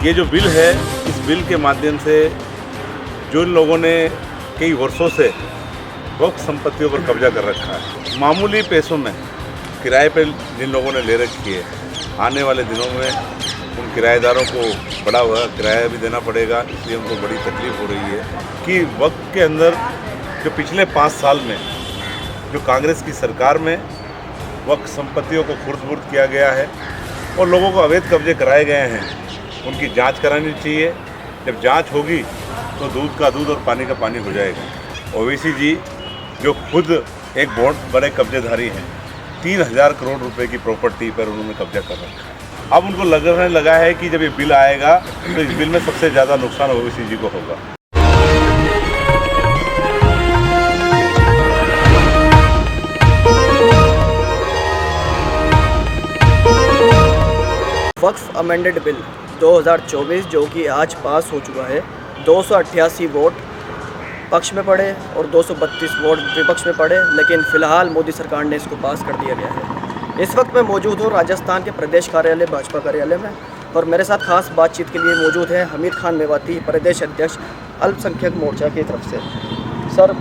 ये जो बिल है, इस बिल के माध्यम से जो लोगों ने कई वर्षों से वक्फ संपत्तियों पर कब्जा कर रखा है, मामूली पैसों में किराए पे जिन लोगों ने ले रखी है, आने वाले दिनों में उन किराएदारों को बड़ा हुआ किराया भी देना पड़ेगा। इसलिए उनको बड़ी तकलीफ हो रही है कि वक्त के अंदर जो पिछले 5 साल में जो कांग्रेस की सरकार में वक्फ संपत्तियों को खुर्द-बुर्द किया गया है और लोगों को अवैध कब्जे कराए गए हैं, उनकी जांच करानी चाहिए। जब जांच होगी तो दूध का दूध और पानी का पानी हो जाएगा। ओवैसी जी जो खुद एक बहुत बड़े कब्जेधारी हैं, 3000 करोड़ रुपए की प्रॉपर्टी पर उन्होंने कब्जा कर रखा है। अब उनको लगने लगा है कि जब ये बिल आएगा तो इस बिल में सबसे ज़्यादा नुकसान ओवैसी जी को होगा। वक्फ अमेंडेड बिल 2024 जो कि आज पास हो चुका है, 288 वोट पक्ष में पड़े और 232 वोट विपक्ष में पड़े, लेकिन फ़िलहाल मोदी सरकार ने इसको पास कर दिया गया है। इस वक्त मैं मौजूद हूँ राजस्थान के प्रदेश कार्यालय भाजपा कार्यालय में और मेरे साथ खास बातचीत के लिए मौजूद है हमीद खान मेवाती, प्रदेश अध्यक्ष अल्पसंख्यक मोर्चा की तरफ से। सर,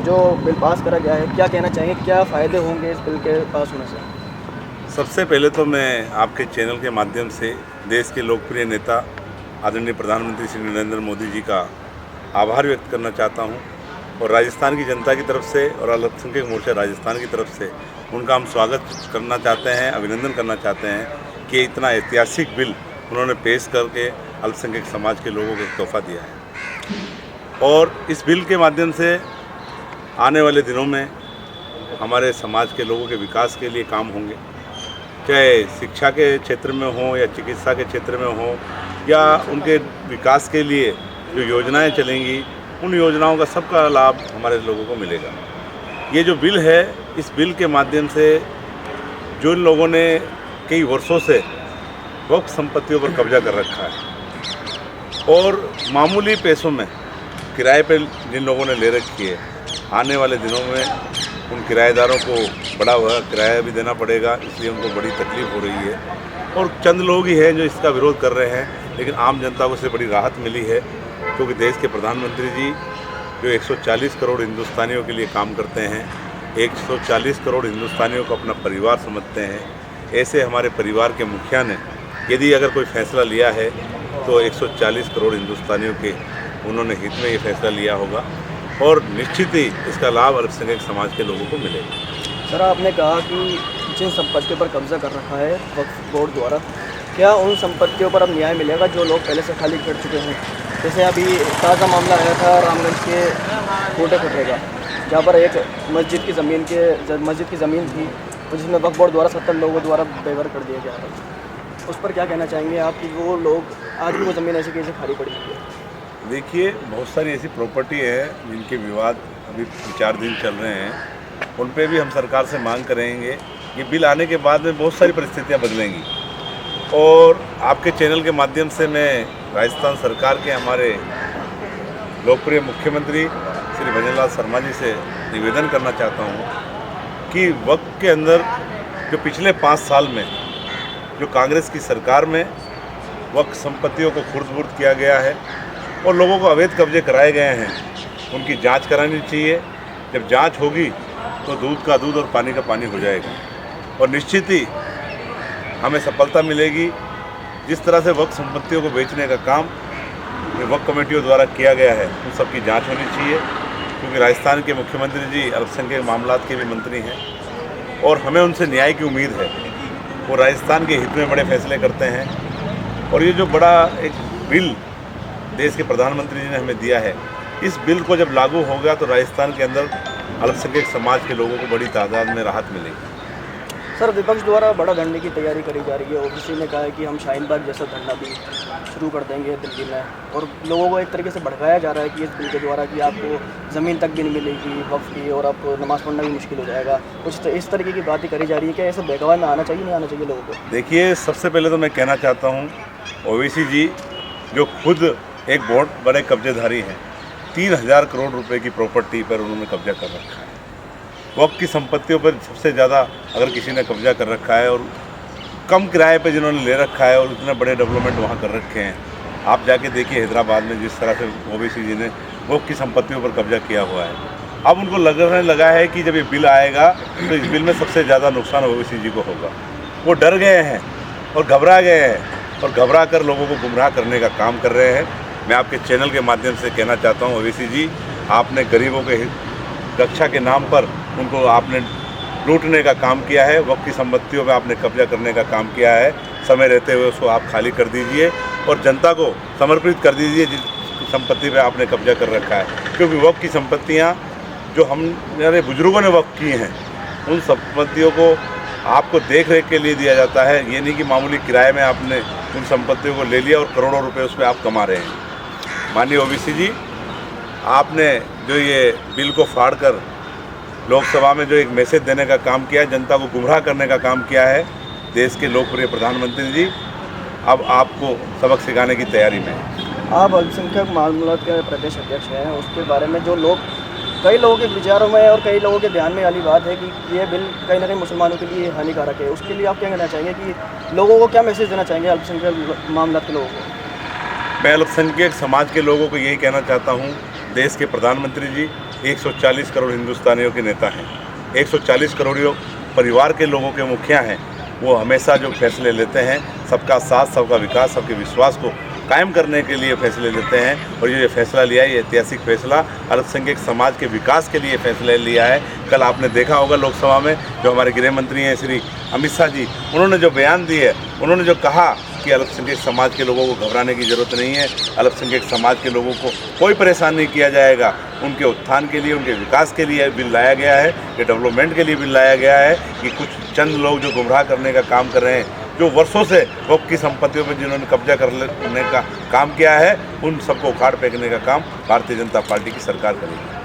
जो बिल पास करा गया है, क्या कहना चाहेंगे, क्या फ़ायदे होंगे इस बिल के पास होने से? सबसे पहले तो मैं आपके चैनल के माध्यम से देश के लोकप्रिय नेता आदरणीय प्रधानमंत्री श्री नरेंद्र मोदी जी का आभार व्यक्त करना चाहता हूं और राजस्थान की जनता की तरफ से और अल्पसंख्यक मोर्चा राजस्थान की तरफ से उनका हम स्वागत करना चाहते हैं, अभिनंदन करना चाहते हैं कि इतना ऐतिहासिक बिल उन्होंने पेश करके अल्पसंख्यक समाज के लोगों को एक तोहफा दिया है। और इस बिल के माध्यम से आने वाले दिनों में हमारे समाज के लोगों के विकास के लिए काम होंगे, चाहे शिक्षा के क्षेत्र में हो या चिकित्सा के क्षेत्र में हो या उनके विकास के लिए जो योजनाएं चलेंगी, उन योजनाओं का सबका लाभ हमारे लोगों को मिलेगा। ये जो बिल है, इस बिल के माध्यम से जो लोगों ने कई वर्षों से वक्फ संपत्तियों पर कब्जा कर रखा है और मामूली पैसों में किराए पे जिन लोगों ने ले रखी है, आने वाले दिनों में उन किराएदारों को बड़ा हुआ किराया भी देना पड़ेगा। इसलिए उनको बड़ी तकलीफ हो रही है और चंद लोग ही हैं जो इसका विरोध कर रहे हैं, लेकिन आम जनता को इससे बड़ी राहत मिली है क्योंकि देश के प्रधानमंत्री जी जो 140 करोड़ हिंदुस्तानियों के लिए काम करते हैं, 140 करोड़ हिंदुस्तानियों को अपना परिवार समझते हैं, ऐसे हमारे परिवार के मुखिया ने यदि अगर कोई फैसला लिया है तो 140 करोड़ हिंदुस्तानियों के उन्होंने हित में ये फैसला लिया होगा और निश्चित ही इसका लाभ अल्पसंख्यक समाज के लोगों को मिलेगा। सर, आपने कहा कि जिन संपत्तियों पर कब्जा कर रखा है वक्फ बोर्ड द्वारा, क्या उन संपत्तियों पर अब न्याय मिलेगा जो लोग पहले से खाली कर चुके हैं? जैसे अभी ताज़ा मामला आया था रामगंज के कोटे खटरे का, जहाँ पर एक मस्जिद की ज़मीन थी जिसमें वक्फ बोर्ड द्वारा 70 लोगों द्वारा बेघर कर दिया गया था। उस पर क्या कहना चाहेंगे आप कि वो लोग आज भी वो ज़मीन ऐसे कैसे खाली पड़ी हुई है? देखिए, बहुत सारी ऐसी प्रॉपर्टी है जिनके विवाद अभी 4 दिन चल रहे हैं, उन पे भी हम सरकार से मांग करेंगे। ये बिल आने के बाद में बहुत सारी परिस्थितियां बदलेंगी और आपके चैनल के माध्यम से मैं राजस्थान सरकार के हमारे लोकप्रिय मुख्यमंत्री श्री भजनलाल शर्मा जी से निवेदन करना चाहता हूँ कि वक्त के अंदर जो पिछले 5 साल में जो कांग्रेस की सरकार में वक्फ संपत्तियों को खुर्द-बुर्द किया गया है और लोगों को अवैध कब्जे कराए गए हैं, उनकी जांच करानी चाहिए। जब जांच होगी तो दूध का दूध और पानी का पानी हो जाएगा और निश्चित ही हमें सफलता मिलेगी। जिस तरह से वक्फ संपत्तियों को बेचने का काम वक्फ कमेटियों द्वारा किया गया है, उन सब की जाँच होनी चाहिए क्योंकि राजस्थान के मुख्यमंत्री जी अल्पसंख्यक मामलात के भी मंत्री हैं और हमें उनसे न्याय की उम्मीद है। वो राजस्थान के हित में बड़े फैसले करते हैं और ये जो बड़ा एक बिल देश के प्रधानमंत्री जी ने हमें दिया है, इस बिल को जब लागू होगा तो राजस्थान के अंदर अल्पसंख्यक समाज के लोगों को बड़ी तादाद में राहत मिलेगी। सर, विपक्ष द्वारा बड़ा धरने की तैयारी करी जा रही है। ओबीसी ने कहा है कि हम शाहीन बाग जैसा धरना भी शुरू कर देंगे दिल्ली में और लोगों को एक तरीके से भड़काया जा रहा है कि इस बिल के द्वारा कि आपको ज़मीन तक भी नहीं मिलेगी वक्फ की और आपको नमाज़ पढ़ना भी मुश्किल हो जाएगा। कुछ तो इस तरीके की बातें करी जा रही है। क्या ऐसे बहकावा में आना चाहिए, नहीं आना चाहिए लोगों को? देखिए, सबसे पहले तो मैं कहना चाहता हूँ ओवैसी जी जो खुद एक बहुत बड़े कब्जेधारी हैं, 3000 करोड़ रुपए की प्रॉपर्टी पर उन्होंने कब्जा कर रखा है। वक्फ की संपत्तियों पर सबसे ज़्यादा अगर किसी ने कब्जा कर रखा है और कम किराए पे जिन्होंने ले रखा है और इतने बड़े डेवलपमेंट वहाँ कर रखे हैं, आप जाके देखिए हैदराबाद में जिस तरह से ओवैसी जी ने वक्फ की संपत्तियों पर कब्जा किया हुआ है। अब उनको लगने लगा है कि जब ये बिल आएगा तो इस बिल में सबसे ज़्यादा नुकसान ओवैसी जी को होगा। वो डर गए हैं और घबरा गए हैं और घबरा कर लोगों को गुमराह करने का काम कर रहे हैं। मैं आपके चैनल के माध्यम से कहना चाहता हूँ, ओवैसी जी, आपने गरीबों के रक्षा के नाम पर उनको आपने लूटने का काम किया है, वक्त की संपत्तियों में आपने कब्जा करने का काम किया है। समय रहते हुए उसको आप खाली कर दीजिए और जनता को समर्पित कर दीजिए जिस संपत्ति पे आपने कब्जा कर रखा है, क्योंकि वक्त की संपत्तियाँ जो हमारे बुजुर्गों ने वक्त की हैं, उन संपत्तियों को आपको देख रेख के लिए दिया जाता है। ये नहीं कि मामूली किराए में आपने उन संपत्तियों को ले लिया और करोड़ों रुपए उस पर आप कमा रहे हैं। माननीय ओवैसी जी, आपने जो ये बिल को फाड़ कर लोकसभा में जो एक मैसेज देने का काम किया है, जनता को गुमराह करने का काम किया है, देश के लोकप्रिय प्रधानमंत्री जी अब आपको सबक सिखाने की तैयारी में हैं। आप अल्पसंख्यक मामलों के प्रदेश अध्यक्ष हैं, उसके बारे में जो लोग, कई लोगों के विचारों में और कई लोगों के ध्यान में वाली बात है कि ये बिल कहीं ना कहीं मुसलमानों के लिए हानिकारक है, उसके लिए आप क्या कहना चाहेंगे कि लोगों को क्या मैसेज देना चाहेंगे अल्पसंख्यक मामलों के लोगों को? मैं अल्पसंख्यक समाज के लोगों को यही कहना चाहता हूँ, देश के प्रधानमंत्री जी 140 करोड़ हिंदुस्तानियों के नेता हैं, 140 करोड़ परिवार के लोगों के मुखिया हैं। वो हमेशा जो फैसले लेते हैं, सबका साथ, सबका विकास, सबके विश्वास को कायम करने के लिए फैसले लेते हैं। और ये फैसला लिया है, ये ऐतिहासिक फैसला अल्पसंख्यक समाज के विकास के लिए फैसला लिया है। कल आपने देखा होगा लोकसभा में जो हमारे गृह मंत्री हैं श्री अमित शाह जी, उन्होंने जो बयान दिए, उन्होंने जो कहा कि अल्पसंख्यक समाज के लोगों को घबराने की ज़रूरत नहीं है, अल्पसंख्यक समाज के लोगों को कोई परेशान नहीं किया जाएगा। उनके उत्थान के लिए, उनके विकास के लिए बिल लाया गया है, ये डेवलपमेंट के लिए बिल लाया गया है कि कुछ चंद लोग जो गुमराह करने का काम कर रहे हैं, जो वर्षों से वक्फ की संपत्तियों पर जिन्होंने कब्जा करने का काम किया है, उन सबको उखाड़ फेंकने का काम भारतीय जनता पार्टी की सरकार करेगी।